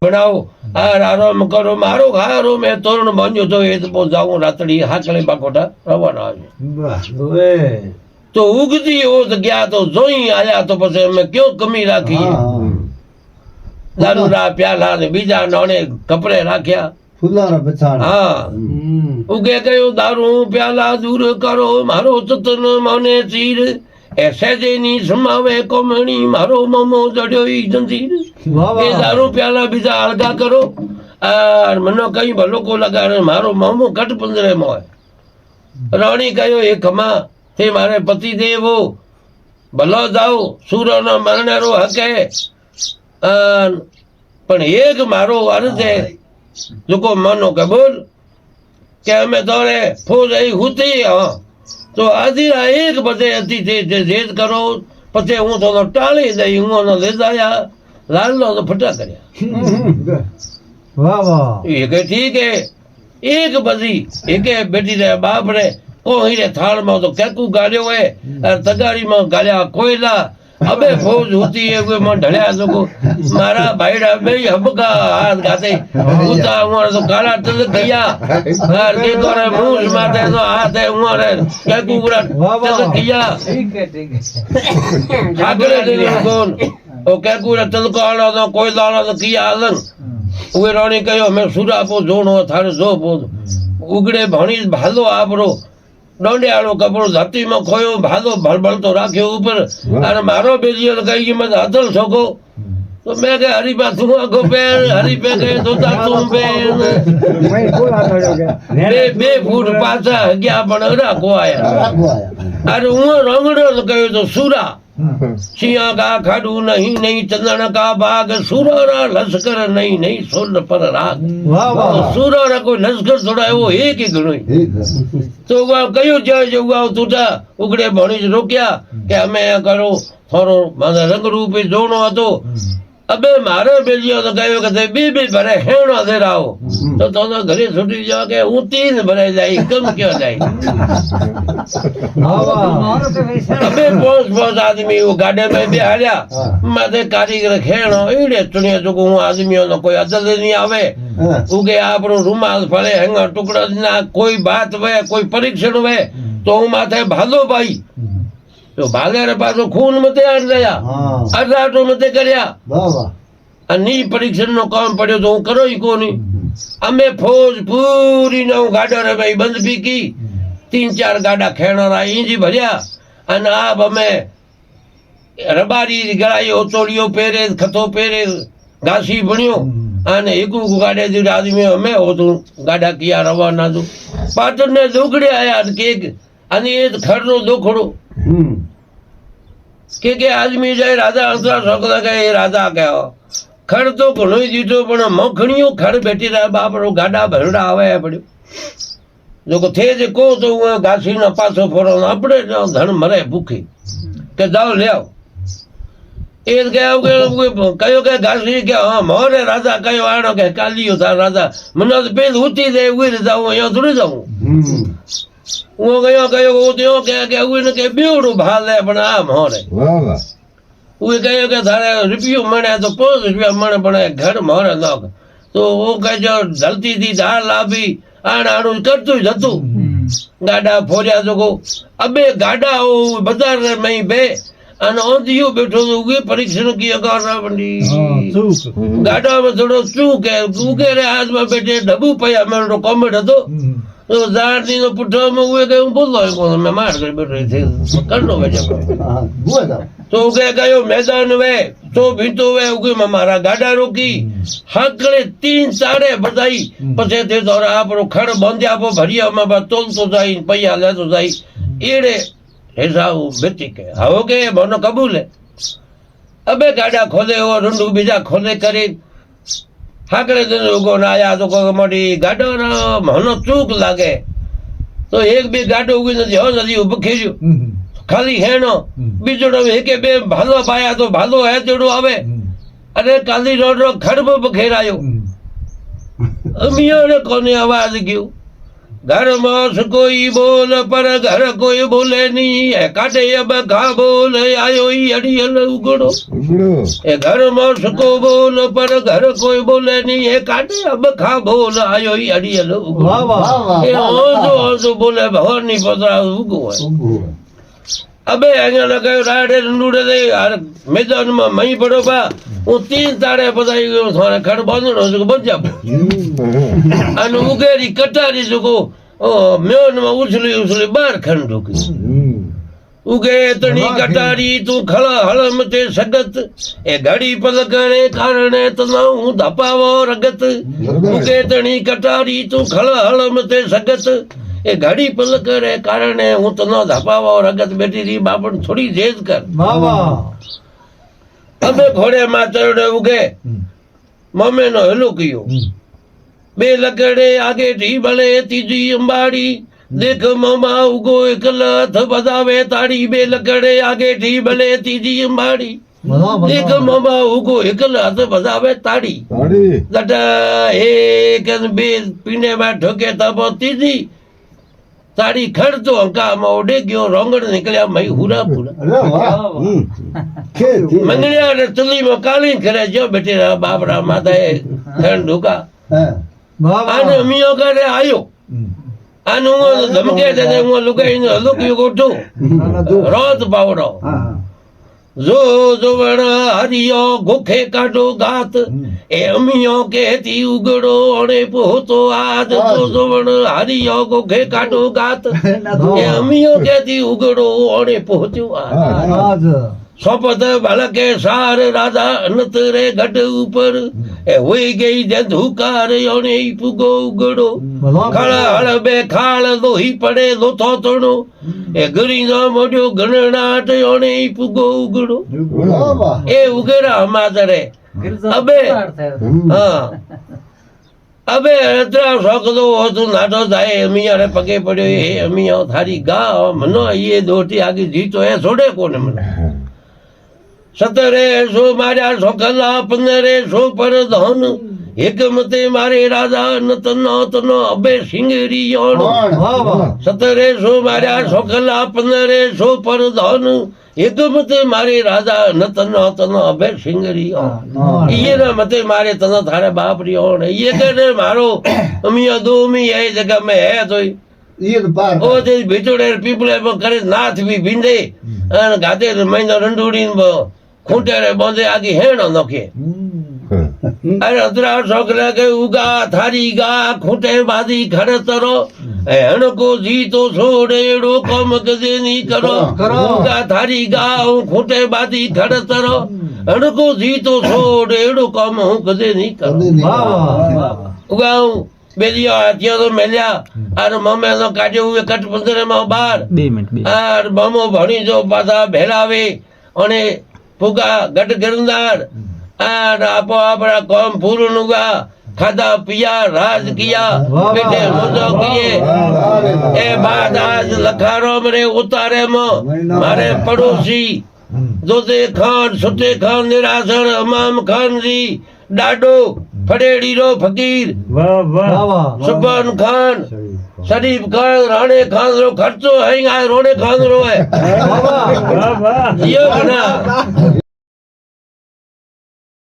બનાવો આ આરામ કરો મારો હારો મેં તોરણ બાંધ્યો તો એ તો જાઉં રાતડી હાકળી બાકોટા રવાના આવ્યો તો ઉગતી ઓત ગયા તો જોઈ આયા તો પછી અમે કયો કમી રાખી દારૂના પ્યાલા ને બીજા નાણે કપડે રાખ્યા હા ઉગે ગયો દારૂ પ્યાલા દૂર કરો મારો ચતન મને ચીર એ સહેજેની સમાવે કોમણી મારો મમો જડ્યો ઈ જંજીર એ દારૂ પ્યાલા બીજા અળગા કરો આ મને કઈ ભલોકો લગાડે મારો મમો કટ પંજરે મોય રાણી કયો એ ખમા તે મારે પતિ દેવો ભલો જાઓ સૂર્યનો મરણેરો હકે પણ એક મારો અર્થ છે લોકો માનો કે બોલ કે અમે તોરે ફોજ અહીં હુતી તો આધીરા એક બધે હતી તે જેદ કરો પછી હું તો ટાળી દઈ હું લઈ જાય લાલનો તો ફટા કર્યા એ કે ઠીક હે એક બધી એકે બેટી રે બાપ રે કોહીરે થાળમાં તો કેકુ ગાળ્યો હે તગારીમાં ગાળ્યા કોયલા અબે ફોજ હોતી है कोई मन ढड़या सको मारा भाईड़ा में हबका हाथ गाते उता उमर तो काला तल गया और के करे मुंह मारते तो हाथ है उमर के कुबरा तल गया आगले दिन कौन ओ के कुबरा तल काला तो कोई लाना तो किया आलन उए रानी कहो मैं सुरा पो जोनो थारे जो पो उगड़े भणी भालो आपरो डोंडियाळो कपड़ो धरती में खोयो भालो भलभल तो राख्यो ऊपर अरे मारो बेलियो कही कि मैं हथल सको तो मैं कहे हरी पा तू आगो पैर हरी पे कहे तो तू पैर बे फूट पाछा गया पण राखो आया अरे हूँ रंगड़ो तो कहो तो सूरा सिंह का खाडू नहीं नहीं चंदन का बाग सूरा लश्कर नहीं नहीं सोन पर राग सूरा कोई लश्कर थोड़ा है वो एक ही गणो तो कयो जाए जो तूटा उगड़े भणी रोक्या के हमें करो थोड़ो माने रंग रूप जोनो हतो अबे मारे बेलियो तो कहो के बे भरे हेणो दे राओ तो घरे छूटी जा के हूँ 3 भरे जाई कम क्यों जाई अबे पोस आदमी वो गाड़े में बिहारिया माथे कारीगर खेणो एड़े चुनिया जो हूँ आदमियों नो कोई अदल नहीं आवे उगे आपरो रुमाल फले हेंगा टुकड़ा ना कोई बात वे कोई परीक्षण वे तो हूँ माथे भालो भाई तो भागे रे पाछो खून मते आड़ गया अठाटो मते कर्या नी परीक्षण नो काम पड़्यो तो हूँ करो ही कोनी अमे फौज पूरी नो गाड़ा रे भाई बंद भी की 3-4 गाड़ा खेणरा इंजी भरिया अने आप अमे रबारी गळाई ओतोड़ियो पेरे खतो पेरे घासी बण्यो अने एक गाड़े दी आदमी अमे होतो गाड़ा किया रवाना दो पाटण ने दुखड़े आया के अने ए खरनो दुखड़ो के आदमी जाए राजा अंतरा सकता के राजा कहो खड़ तो घणो दीधो पण मखणियो खड़ बैठी रहे बाप रो गाड़ा भरड़ा आवे पड़ो जो थे जे को तो घासी ना पासो फोड़ो अपने धन मरे भूखी के जाओ ले आओ ए कहो के घासी के हाँ मोरे राजा कहो आनो के कालियो था राजा मने पेल उठी दे उड़ जाऊं यो थोड़ी जाऊं वो गयो वो त्यो के उन के बेड़ो भाल है पण आ मोरे वो कहो के थारे रुपयो मणे तो 5 रुपया मणे पण घर मोरे न तो वो कहे जो जलती थी दाल लाभी आणु करतो जतो गाड़ा फोरिया जो अबे गाड़ा ओ बाजार में बे अन ओदियो बैठो तो उगे परीक्षण किया करना बंडी गाड़ा में थोड़ो चूक है उगे रे हाथ में बैठे डबू पया मेरो कमेट હતો तो जाती तो पुठो में हुए के बोलो को मैं मार कर बैठ रहे थे करनो बजे तो उगे गयो मैदान में तो भीतो वे उगे मारा गाड़ा रोकी हकड़े 3-4 बजाई पछे ते तोरा आपरो खड़ बंध्या पो भरिया में बा तोल तो जाई पैया ले तो जाई एड़े हेसाऊ बेटी के हाओ के मनो कबूल है अबे गाड़ा खोले और रुंडू बीजा खोले करे हाकड़े दिन उगो ना आया तो कोई मोटी गाड़ो ना मनो चूक लागे तो एक भी गाड़ो उगी नदी हो नदी उब खेजो खाली हेणो बीजोड़ो एके बे भालो पाया तो भालो है जोड़ो आवे अरे काली रोड रो खड़ब बखेरायो अमियो ने कोने आवाज क्यों घर मास कोई बोल पर घर कोई बोले नहीं है काटे अब खा बोल आयो ही अड़ियल उगड़ो ए घर मास को बोल पर घर कोई बोले नहीं है काटे अब खा बोल आयो ही अड़ियल उगड़ो ए ओजो बोले भगवान नहीं पता उगो है अबे અહીંયા લગાયો રાડે રંડુડે દે યાર મેદાનમાં મહી પડો બા હું 3 તાળે બધાઈ ગયો થોડે ખડ બાંધણો છે બંજાબ અને ઉગેરી કટારી જોકો મેનમાં ઉછલી બાર ખંડ ઢોકી ઉગે તણી કટારી તું ખળા હળમ તે સગત એ ઘડી પલકણે કારણે તના હું ધપાવો રગત ઉગે તણી કટારી તું ખળા હળમ તે સગત એ ઘડી પલકણે કારણે હું તનો ધપાવો રગત બેઠી રહી બાપણ થોડી જેજ કર અમે ઘોડે માતરડે ઉગે મમ્મીનો હેલો કયો બે લકડે આગે ઢી બળે ત્રીજી અંબાડી દેખ મમા ઉગો એકલા હાથ બધાવે તાળી બે લકડે આગે ઢી બળે ત્રીજી અંબાડી દેખ મમા ઉગો એકલા હાથ બધાવે તાળી લટા એક બે પીને માં ઠોકે તપો ત્રીજી તાળી ખડતો અંકામાં ઓડે ગયો રોંગણ નીકળ્યા મય હુરા પૂરા મંગળ્યા ને ચલીમાં કાળી કરે જો બેઠી બાપરા માતાએ ખંડ ઢુકા આને મિયો કરે આયો આને હું ધમકે દે હું લુકાઈને લુક્યું ગોઠું રોત પાવડો જો જોવણ હરિયો ગોખે કાઢો ગાત એ અમિયો કેતી ઉગડો અણે પોતો આદ જો જોવણ હરિયો ગોખે કાઢો ગાત એ અમિયો કેતી ઉગડો અણે પહોંચ્યો આદ સોપત ભલકે સાર રાધા અનત રે ગઢ ઉપર એ હોઈ ગઈ ધુકાર અણે પુગો ઉગડો ખળ હળ બે ખાળ લોહી પડે લોથો તણો એ ગરી નો મોઢ્યો ગણનાટ અણે પુગો ઉગડો એ ઉગડા માતરે અબે હા અબે અતરા શોકલો હતું નાટો થાય અમિયા પગે પડ્યો એ અમિયા થારી ગા મનો એ દોટી આગી જીતો એ છોડે કોને મને સતરે સો માર્યા સોકલા 15 સો પર ધન એકમતે મારે રાજા નતનો તનો અબે સિંગરી યોણ 17 સો માર્યા સોકલા 15 સો પર ધન એકમતે મારે રાજા નતનો તનો અબે સિંગરી યોણ ઈના મતે મારે તનો થારે બાપ યોણ ये करे मारो अमिया दो मी है जगह में है तो ओ ते बिचोड़े पीपले करे नाथ भी बिंदे अन गाते महीनो रंडूड़ी खूंटे रे बोंदे आगे हेणो नखे अरे अतरा सोकला के उगा थारी गा खूंटे बादी खड़े तरो हेण को जी तो छोड़ेड़ो कम कदे नी करो उगा थारी गा खूंटे बादी खड़े तरो हेण को जी तो छोड़ेड़ो कम हूं कदे नी करो उगा बेलिया आतिया तो मेलिया अरे मम्मी तो काटे हुए कट 15 में बार 2 मिनट अरे ममो भणी जो पाछा भेलावे अने फुगा गट गिरनार आपो अपना कौम पूर्ण हुआ खादा पिया राज किया बेटे मुझो किए ए बात आज लखारो मरे उतारे मो मारे पड़ोसी जोते खान सुते खान निरासर इमाम खान जी डाडो फड़ेड़ी रो फकीर सुबन खान शरीफ खान राणे खान रो खर्चो है रोने खान रो है जियो बना